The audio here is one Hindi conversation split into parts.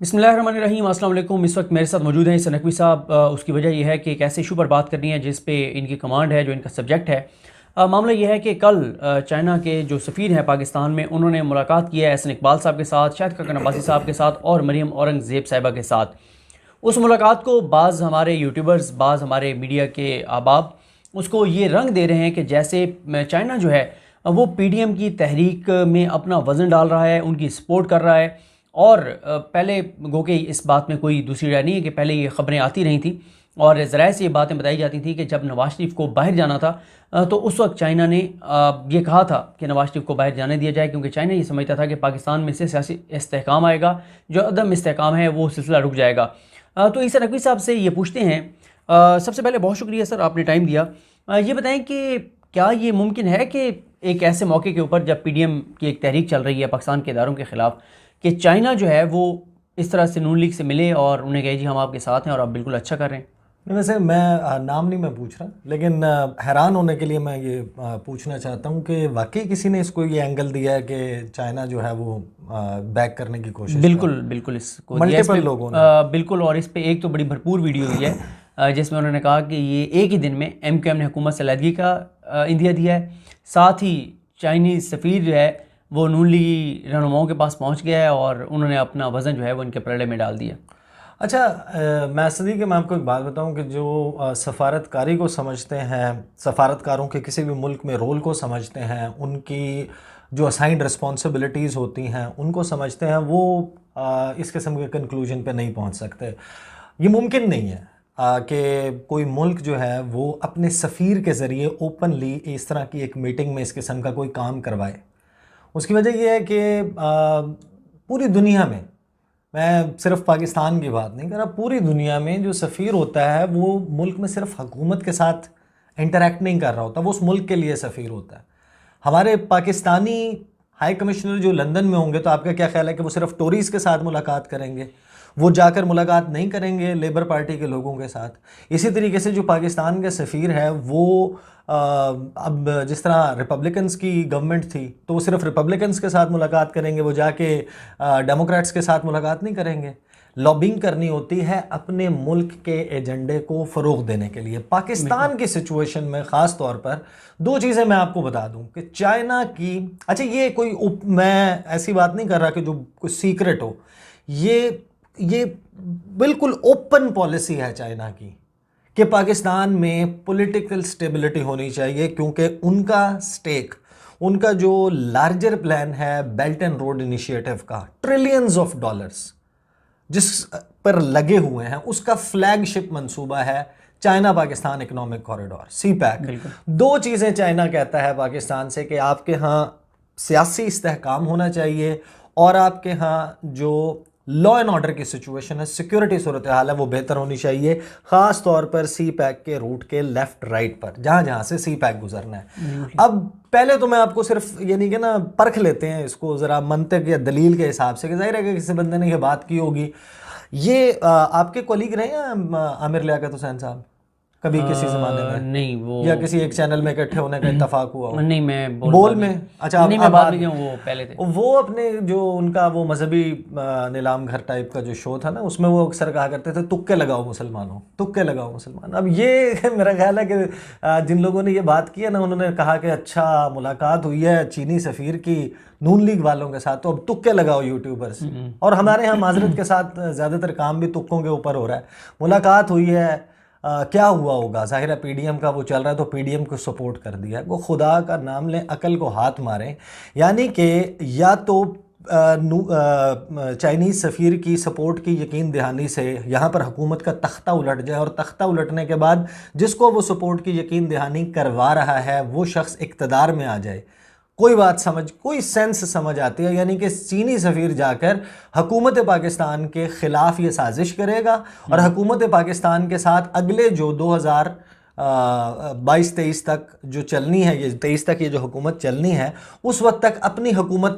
बिस्मिल्लाहिर्रहमानिर्रहीम, अस्सलाम वालेकुम। इस वक्त मेरे साथ मौजूद हैं इस नकवी साहब। उसकी वजह यह है कि एक ऐसे इशू पर बात करनी है जिस पे इनकी कमांड है, जो इनका सब्जेक्ट है। मामला यह है कि कल चाइना के जो सफ़ीर हैं पाकिस्तान में, उन्होंने मुलाकात की है एहसन इकबाल साहब के साथ, शाहिद खाकन अब्बासी साहब के साथ और मरीम औरंगज़ेब साहिबा के साथ। उस मुलाकात को बाज़ हमारे यूट्यूबर्स, बाज़ हमारे मीडिया के अहबाब उसको ये रंग दे रहे हैं कि जैसे चाइना जो है वो पीडीएम की तहरीक में अपना वज़न डाल रहा है, उनकी सपोर्ट कर रहा है। और पहले गो के इस बात में कोई दूसरी राय नहीं है कि पहले ये ख़बरें आती रही थी और ज़राए से ये बातें बताई जाती थी कि जब नवाज शरीफ को बाहर जाना था तो उस वक्त चाइना ने ये कहा था कि नवाज शरीफ को बाहर जाने दिया जाए, क्योंकि चाइना ये समझता था कि पाकिस्तान में से सियासी इस्तेहकाम आएगा, जो अदम इस्तेहकाम है वो सिलसिला रुक जाएगा। तो इस नकवी साहब से ये पूछते हैं। सबसे पहले बहुत शुक्रिया सर, आपने टाइम दिया। ये बताएं कि क्या ये मुमकिन है कि एक ऐसे मौके के ऊपर जब पीडीएम की एक तहरीक चल रही है पाकिस्तान के इदारों के ख़िलाफ़, कि चाइना जो है वो इस तरह से नून लीग से मिले और उन्हें कहे जी हम आपके साथ हैं और आप बिल्कुल अच्छा कर रहे हैं? नहीं, वैसे मैं नाम नहीं मैं पूछ रहा, लेकिन हैरान होने के लिए मैं ये पूछना चाहता हूँ कि वाकई किसी ने इसको ये एंगल दिया है कि चाइना जो है वो बैक करने की कोशिश बिल्कुल बिल्कुल, इसको मल्टीपल लोगों ने। बिल्कुल। और इस पे एक तो बड़ी भरपूर वीडियो हुई है जिसमें उन्होंने कहा कि ये एक ही दिन में एमक्यूएम ने हुकूमत से अलहदगी का इंदिया दिया है। साथ ही चाइनीज़ सफ़ीर जो है वो नून लीगी रहनुमाओं के पास पहुंच गया है और उन्होंने अपना वज़न जो है वो इनके पलड़े में डाल दिया। अच्छा, मैं सदी के मैं आपको एक बात बताऊं कि जो सफारतकारी को समझते हैं, सफारतकारों के किसी भी मुल्क में रोल को समझते हैं, उनकी जो असाइंड रिस्पॉन्सिबिलिटीज़ होती हैं उनको समझते हैं, वो इस किस्म के कंक्लूजन पे नहीं पहुंच सकते। ये मुमकिन नहीं है कि कोई मुल्क जो है वो अपने सफ़ीर के ज़रिए ओपनली इस तरह की एक मीटिंग में इस किस्म का कोई काम करवाए। उसकी वजह यह है कि पूरी दुनिया में, मैं सिर्फ पाकिस्तान की बात नहीं कर रहा, पूरी दुनिया में जो सफ़ीर होता है वो मुल्क में सिर्फ हुकूमत के साथ इंटरेक्ट नहीं कर रहा होता, वो उस मुल्क के लिए सफ़ीर होता है। हमारे पाकिस्तानी हाई कमिश्नर जो लंदन में होंगे, तो आपका क्या ख्याल है कि वो सिर्फ टोरीज़ के साथ मुलाकात करेंगे? वो जाकर मुलाकात नहीं करेंगे लेबर पार्टी के लोगों के साथ। इसी तरीके से जो पाकिस्तान का सफ़ीर है वो अब जिस तरह रिपब्लिकन्स की गवर्नमेंट थी तो वो सिर्फ रिपब्लिकन्स के साथ मुलाकात करेंगे, वो जाके डेमोक्रेट्स के साथ मुलाकात नहीं करेंगे। लॉबिंग करनी होती है अपने मुल्क के एजेंडे को फ़रोग़ देने के लिए। पाकिस्तान की सिचुएशन में ख़ास तौर पर दो चीज़ें मैं आपको बता दूं कि चाइना की, अच्छा ये कोई मैं ऐसी बात नहीं कर रहा कि जो कुछ सीक्रेट हो, ये बिल्कुल ओपन पॉलिसी है चाइना की कि पाकिस्तान में पॉलिटिकल स्टेबिलिटी होनी चाहिए, क्योंकि उनका स्टेक, उनका जो लार्जर प्लान है बेल्ट एंड रोड इनिशिएटिव का, ट्रिलियंस ऑफ डॉलर्स जिस पर लगे हुए हैं, उसका फ्लैगशिप मंसूबा है China Pakistan economic corridor, CPEC. दो चीज़ें चाइना कहता है पाकिस्तान से कि आपके यहाँ सियासी इस्तेहकाम होना चाहिए और आपके यहाँ जो लॉ एंड ऑर्डर की सिचुएशन है, सिक्योरिटी सूरत हाल है, वो बेहतर होनी चाहिए, ख़ास तौर पर सी पैक के रूट के लेफ़्ट राइट पर, जहाँ जहाँ से सी पैक गुजरना है। अब पहले तो मैं आपको सिर्फ यानी कि ना परख लेते हैं इसको ज़रा मंतक या दलील के हिसाब से, कि ज़ाहिर है कि किसी बंदे ने ये बात की होगी। ये आपके कोलीग रहे हैं आमिर लियाकत हुसैन साहब कभी किसी ज़माने में? नहीं, वो या किसी एक चैनल में इकट्ठे होने का इत्तेफाक हुआ हो? नहीं, मैं बोल में। अच्छा, नहीं, मैं बाद में गया हूँ, वो पहले थे। वो अपने जो उनका वो मजहबी नीलाम घर टाइप का जो शो था ना, उसमें वो अक्सर कहा करते थे तुक्के लगाओ मुसलमानों, तुक्के लगाओ मुसलमान। अब ये मेरा ख्याल है कि जिन लोगों ने ये बात की है ना, उन्होंने कहा कि अच्छा मुलाकात हुई है चीनी सफ़ीर की नून लीग वालों के साथ, तो अब तुक्के लगाओ यूट्यूबर्स। और हमारे यहाँ माजरत के साथ ज़्यादातर काम भी तुक्कों के ऊपर हो रहा है। मुलाकात हुई है, क्या हुआ होगा? जाहिर है पीडीएम का वो चल रहा है तो पीडीएम को सपोर्ट कर दिया। वो खुदा का नाम लें, अकल को हाथ मारें, यानी कि या तो चाइनीज़ सफ़ीर की सपोर्ट की यकीन दहानी से यहाँ पर हुकूमत का तख्ता उलट जाए, और तख्ता उलटने के बाद जिसको वो सपोर्ट की यकीन दहानी करवा रहा है वो शख्स इक़्तिदार में आ जाए। कोई बात कोई सेंस समझ आती है, यानी कि चीनी सफ़ीर जाकर हुकूमत पाकिस्तान के ख़िलाफ़ ये साजिश करेगा और हुकूमत पाकिस्तान के साथ अगले जो 2022-23 तक जो चलनी है, ये 23 तक ये जो हुकूमत चलनी है, उस वक्त तक अपनी हुकूमत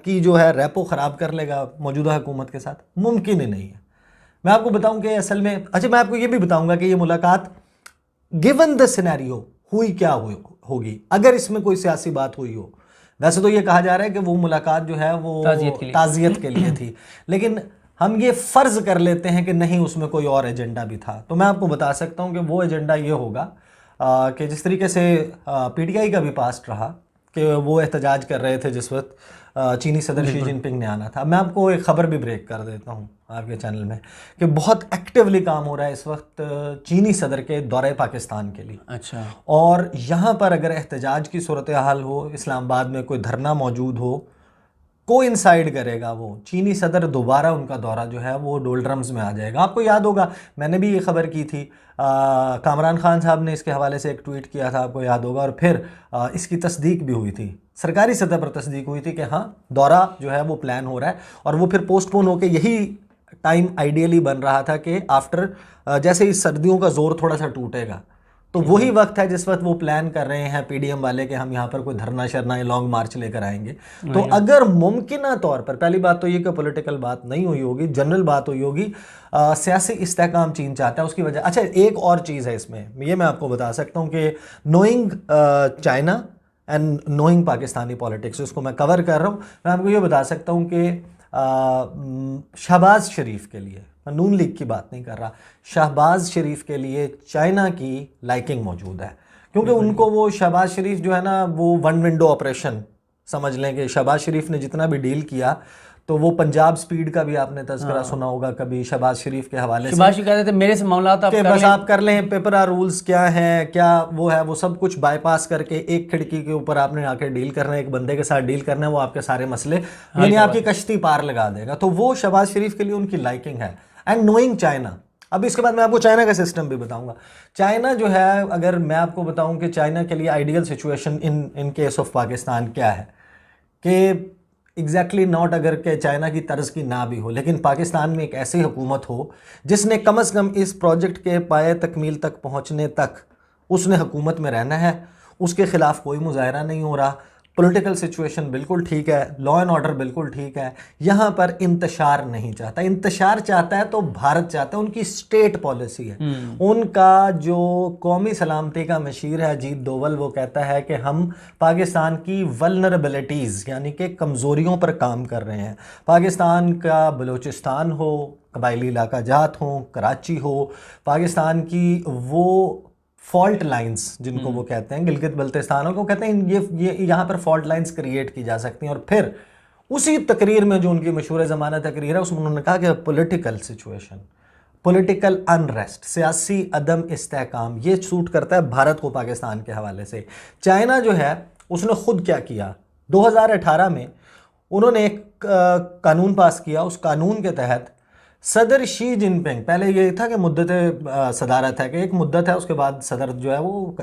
की जो है रेपो ख़राब कर लेगा मौजूदा हुकूमत के साथ। मुमकिन ही नहीं है। मैं आपको बताऊं कि असल में, अच्छा मैं आपको ये भी बताऊंगा कि ये मुलाकात गिवन द सिनेरियो हुई क्या होगी अगर इसमें कोई सियासी बात हुई हो। वैसे तो ये कहा जा रहा है कि वो मुलाकात जो है वो ताज़ियत के लिए थी, लेकिन हम ये फ़र्ज़ कर लेते हैं कि नहीं उसमें कोई और एजेंडा भी था। तो मैं आपको बता सकता हूँ कि वो एजेंडा ये होगा कि जिस तरीके से पीटीआई का भी पास्ट रहा कि वो एहतजाज कर रहे थे जिस वक्त चीनी सदर शी जिनपिंग ने आना था। मैं आपको एक ख़बर भी ब्रेक कर देता हूँ आपके चैनल में कि बहुत एक्टिवली काम हो रहा है इस वक्त चीनी सदर के दौरे पाकिस्तान के लिए। अच्छा। और यहाँ पर अगर एहतजाज की सूरत हाल हो, इस्लामाबाद में कोई धरना मौजूद हो, कोइंसाइड करेगा वो चीनी सदर दोबारा उनका दौरा जो है वो डोलड्रम्स में आ जाएगा। आपको याद होगा मैंने भी ये खबर की थी, कामरान खान साहब ने इसके हवाले से एक ट्वीट किया था, आपको याद होगा, और फिर इसकी तस्दीक भी हुई थी, सरकारी सतह पर तस्दीक हुई थी कि हाँ दौरा जो है वो प्लान हो रहा है। और वो फिर पोस्टपोन होकर यही टाइम आइडियली बन रहा था कि आफ्टर जैसे इस सर्दियों का जोर थोड़ा सा टूटेगा तो वही वक्त है जिस वक्त वो प्लान कर रहे हैं पीडीएम वाले कि हम यहाँ पर कोई धरना शरना या लॉन्ग मार्च लेकर आएंगे। तो अगर मुमकिन तौर पर, पहली बात तो ये कि पॉलिटिकल बात नहीं हुई होगी, जनरल बात हुई होगी, सियासी इस्तेहकाम चीन चाहता है उसकी वजह। अच्छा, एक और चीज़ है इसमें, ये मैं आपको बता सकता हूँ कि knowing China and knowing Pakistani politics, उसको मैं कवर कर रहा हूँ। मैं आपको ये बता सकता हूँ कि शहबाज शरीफ के लिए, मैं नून लीग की बात नहीं कर रहा, शहबाज शरीफ के लिए चाइना की लाइकिंग मौजूद है, क्योंकि उनको वो शहबाज शरीफ जो है ना वो वन विंडो ऑपरेशन समझ लें कि शहबाज शरीफ ने जितना भी डील किया, तो वो पंजाब स्पीड का भी आपने तज़किरा सुना होगा कभी शहबाज शरीफ के हवाले से। शहबाज शरीफ कहते थे मेरे से मामला बस आप कर लें, पेपर आर रूल्स क्या हैं, क्या वो है, वो सब कुछ बाईपास करके एक खिड़की के ऊपर आपने आके डील करना है, एक बंदे के साथ डील करना है, वो आपके सारे मसले यानी आपकी कश्ती पार लगा देगा। तो वो शहबाज शरीफ के लिए उनकी लाइकिंग है। एंड नोइंग चाइना, अब इसके बाद मैं आपको चाइना का सिस्टम भी बताऊंगा। चाइना जो है, अगर मैं आपको बताऊं कि चाइना के लिए ideal situation in case of Pakistan क्या है, कि एग्जैक्टली नॉट अगर के चाइना की तर्ज की ना भी हो, लेकिन पाकिस्तान में एक ऐसी हुकूमत हो जिसने कम से कम इस प्रोजेक्ट के पाए तकमील तक पहुंचने तक उसने हुकूमत में रहना है, उसके खिलाफ कोई मुजाहरा नहीं हो रहा, पॉलिटिकल सिचुएशन बिल्कुल ठीक है, लॉ एंड ऑर्डर बिल्कुल ठीक है, यहाँ पर इंतशार नहीं चाहता। इंतशार चाहता है तो भारत चाहता है, उनकी स्टेट पॉलिसी है। उनका जो कौमी सलामती का मशीर है अजीत डोवल, वो कहता है कि हम पाकिस्तान की वल्नरेबिलिटीज़ यानी कि कमज़ोरियों पर काम कर रहे हैं। पाकिस्तान का बलूचिस्तान हो, कबायली इलाका जात हो, कराची हो, पाकिस्तान की वो फॉल्ट लाइंस जिनको वो कहते हैं, गिलगित बल्तिस्तान को कहते हैं, ये यहाँ पर फॉल्ट लाइंस क्रिएट की जा सकती हैं। और फिर उसी तकरीर में जो उनकी मशहूर ज़माना तकरीर है उसमें उन्होंने कहा कि पॉलिटिकल सिचुएशन, पॉलिटिकल अनरेस्ट, सियासी अदम इस्तेहकाम, ये सूट करता है भारत को पाकिस्तान के हवाले से। चाइना जो है उसने खुद क्या किया, 2018 में उन्होंने एक कानून पास किया। उस कानून के तहत सदर शी जिनपिंग, पहले ये था कि मुद्दत सदारत है कि एक मुद्दत है, उसके बाद सदर जो है वो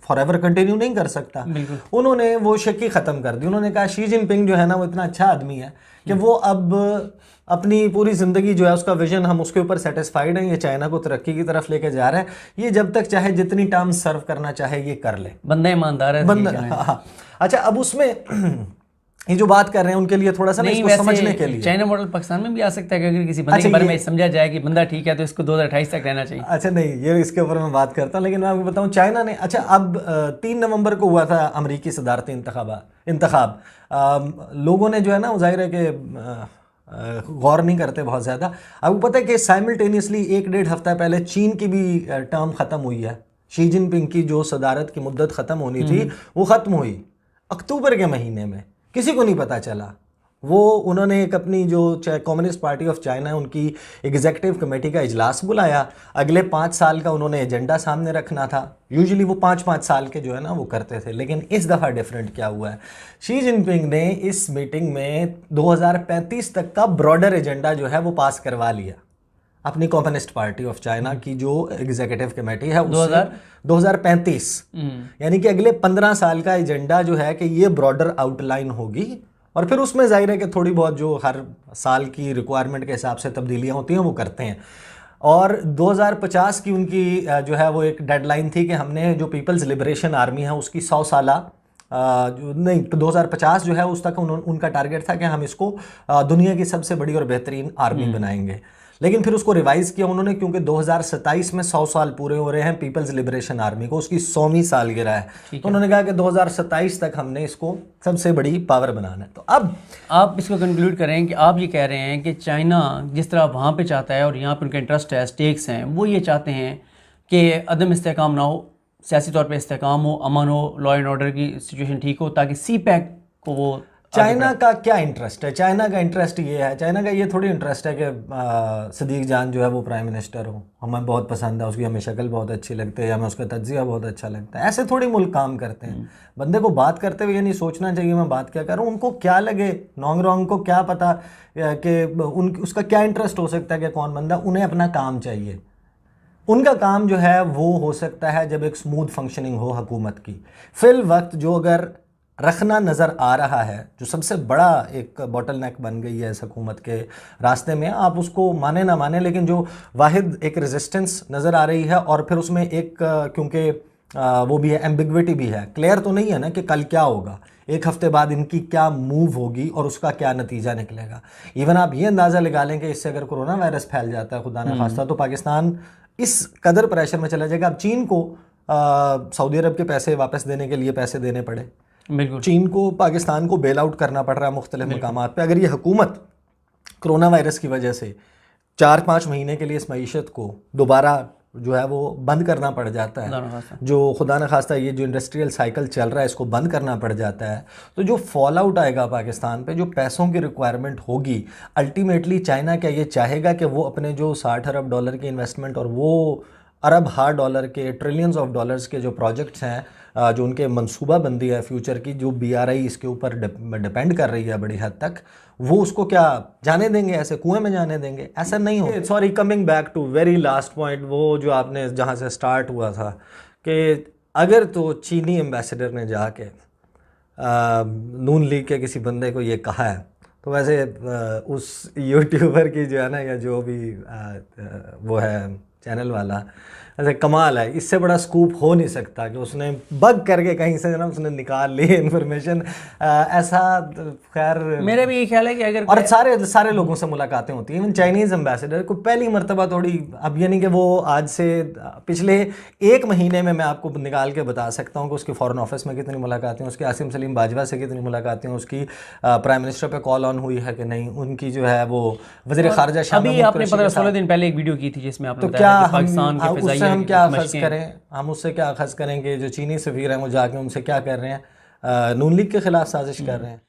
फॉरएवर कंटिन्यू नहीं कर सकता। उन्होंने वो शक्की ख़त्म कर दी। उन्होंने कहा शी जिनपिंग जो है ना वो इतना अच्छा आदमी है कि वो अब अपनी पूरी ज़िंदगी जो है उसका विजन, हम उसके ऊपर सेटिस्फाइड हैं, ये चाइना को तरक्की की तरफ लेके जा रहा है, ये जब तक चाहे जितनी टर्म सर्व करना चाहे ये कर ले, बंदा ईमानदार है, बंदा। हाँ। अच्छा, अब उसमें ये जो बात कर रहे हैं उनके लिए थोड़ा सा ना इसको समझने के लिए, चाइना मॉडल पाकिस्तान में भी आ सकता है कि अगर किसी बंदे के बारे में समझा जाए कि बंदा ठीक है तो इसको 2028 तक रहना चाहिए। अच्छा नहीं, ये इसके ऊपर मैं बात करता हूँ, लेकिन मैं आपको बताऊँ चाइना ने, अच्छा अब 3 नवंबर को हुआ था अमरीकी सदारती इंतखाब। लोगों ने जो है ना जाहिर है कि गौर नहीं करते बहुत ज़्यादा। आपको पता है कि साइमल्टेनियसली 1-1.5 हफ्ता पहले चीन की भी टर्म ख़त्म हुई है। शी जिनपिंग की जो सदारत की मुद्दत ख़त्म होनी थी वो ख़त्म हुई अक्टूबर के महीने में, किसी को नहीं पता चला। वो उन्होंने एक अपनी जो कम्युनिस्ट पार्टी ऑफ चाइना है उनकी एग्जीक्यूटिव कमेटी का इजलास बुलाया, अगले 5 साल का उन्होंने एजेंडा सामने रखना था। यूजुअली वो 5-5 साल के जो है ना वो करते थे, लेकिन इस दफ़ा डिफरेंट क्या हुआ है, शी जिनपिंग ने इस मीटिंग में 2035 तक का ब्रॉडर एजेंडा जो है वो पास करवा लिया। अपनी कम्युनिस्ट पार्टी ऑफ चाइना की जो एग्जीक्यूटिव कमेटी है 2035 यानी कि अगले 15 साल का एजेंडा जो है कि ये ब्रॉडर आउटलाइन होगी, और फिर उसमें जाहिर है कि थोड़ी बहुत जो हर साल की रिक्वायरमेंट के हिसाब से तब्दीलियां होती हैं वो करते हैं। और 2050 की उनकी जो है वो एक डेडलाइन थी कि हमने जो पीपल्स लिबरेशन आर्मी है उसकी 100 साला नहीं 2050 जो है उस तक उनका टारगेट था कि हम इसको दुनिया की सबसे बड़ी और बेहतरीन आर्मी बनाएंगे। लेकिन फिर उसको रिवाइज किया उन्होंने, क्योंकि 2027 में 100 साल पूरे हो रहे हैं पीपल्स लिबरेशन आर्मी को, उसकी 100वीं सालगिरह है। तो उन्होंने कहा कि 2027 तक हमने इसको सबसे बड़ी पावर बनाना है। तो अब आप इसको कंक्लूड करें कि आप ये कह रहे हैं कि चाइना जिस तरह वहाँ पे चाहता है और यहाँ पे उनका इंटरेस्ट है, स्टेक्स हैं, वो ये चाहते हैं कि अदम इस्तेहकाम ना हो, सियासी तौर पे इस्तेहकाम हो, अमन हो, लॉ एंड ऑर्डर की सिचुएशन ठीक हो, ताकि सी पैक को वो चाइना का क्या इंटरेस्ट है? चाइना का इंटरेस्ट ये है, चाइना का ये थोड़ी इंटरेस्ट है कि सदीक जान जो है वो प्राइम मिनिस्टर हो, हमें बहुत पसंद है, उसकी हमें शक्ल बहुत अच्छी लगती है, हमें उसका तज्जिया बहुत अच्छा लगता है। ऐसे थोड़ी मुल्क काम करते हैं। बंदे को बात करते हुए ये नहीं सोचना चाहिए मैं बात क्या कर रहा हूँ, उनको क्या लगे, नॉन्ग रॉन्ग को क्या पता कि उसका क्या इंटरेस्ट हो सकता है कि कौन बंदा, उन्हें अपना काम चाहिए। उनका काम जो है वो हो सकता है जब एक स्मूथ फंक्शनिंग हो हुकूमत की। फिल वक्त जो अगर रखना नज़र आ रहा है, जो सबसे बड़ा एक बॉटल नेक बन गई है इस हुकूमत के रास्ते में, आप उसको माने ना माने, लेकिन जो वाहिद एक रेजिस्टेंस नज़र आ रही है, और फिर उसमें एक क्योंकि वो भी है, एम्बिग्विटी भी है, क्लियर तो नहीं है ना कि कल क्या होगा, एक हफ्ते बाद इनकी क्या मूव होगी और उसका क्या नतीजा निकलेगा। इवन आप ये अंदाज़ा लगा लें कि इससे अगर कोरोना वायरस फैल जाता है खुदा न खास्ता, तो पाकिस्तान इस कदर प्रेशर में चला जाएगा। अब चीन को सऊदी अरब के पैसे वापस देने के लिए पैसे देने पड़े, बिल्कुल चीन को पाकिस्तान को बेल आउट करना पड़ रहा है मुख्तलिफ मकामात पे। अगर ये हुकूमत कोरोना वायरस की वजह से 4-5 महीने के लिए इस मईशत को दोबारा जो है वो बंद करना पड़ जाता है, जो खुदा न खास्ता ये जो इंडस्ट्रियल साइकिल चल रहा है इसको बंद करना पड़ जाता है, तो जो फॉल आउट आएगा पाकिस्तान पे, जो पैसों की रिक्वायरमेंट होगी, अल्टीमेटली चाइना क्या ये चाहेगा कि वो अपने जो 60 अरब डॉलर की इन्वेस्टमेंट और वो अरब हार डॉलर के, ट्रिलियंस ऑफ डॉलर्स के जो प्रोजेक्ट्स हैं, जो उनके मनसूबा बंदी है फ्यूचर की, जो BRI इसके ऊपर डिपेंड कर रही है बड़ी हद तक, वो उसको क्या जाने देंगे, ऐसे कुएं में जाने देंगे? ऐसा नहीं हो। Sorry, coming back to very last point, वो जो आपने जहाँ से स्टार्ट हुआ था कि अगर तो चीनी एम्बेसडर ने जाके नून लीग के किसी बंदे को ये कहा है, तो वैसे उस यूट्यूबर की जो है ना, या जो भी वो है चैनल वाला, ऐसे कमाल है, इससे बड़ा स्कूप हो नहीं सकता कि उसने बग करके कहीं से ना उसने निकाल ली इन्फॉर्मेशन। ऐसा खैर मेरा भी ये ख्याल है कि अगर और सारे लोगों से मुलाकातें होती हैं, इवन चाइनीज़ एम्बेसडर को पहली मरतबा थोड़ी, अब ये नहीं कि वो आज से पिछले 1 महीने में मैं आपको निकाल के बता सकता हूँ कि उसके फॉरेन ऑफिस में कितनी मुलाकातें, उसके आसिम सलीम बाजवा से कितनी मुलाकातें, उसकी प्राइम मिनिस्टर पे कॉल ऑन हुई है कि नहीं, उनकी जो है वो वज़ीर ख़ारजा शाह अभी आपने 15-16 दिन पहले एक वीडियो की थी जिसमें आपने तो बताया क्या कि पाकिस्तान के उससे हम क्या अखज़ करें, हम उससे क्या अखज़ करेंगे? जो चीनी सफ़ीर हैं वो जाके उनसे क्या कर रहे हैं, नून लीग के ख़िलाफ़ साजिश कर रहे हैं।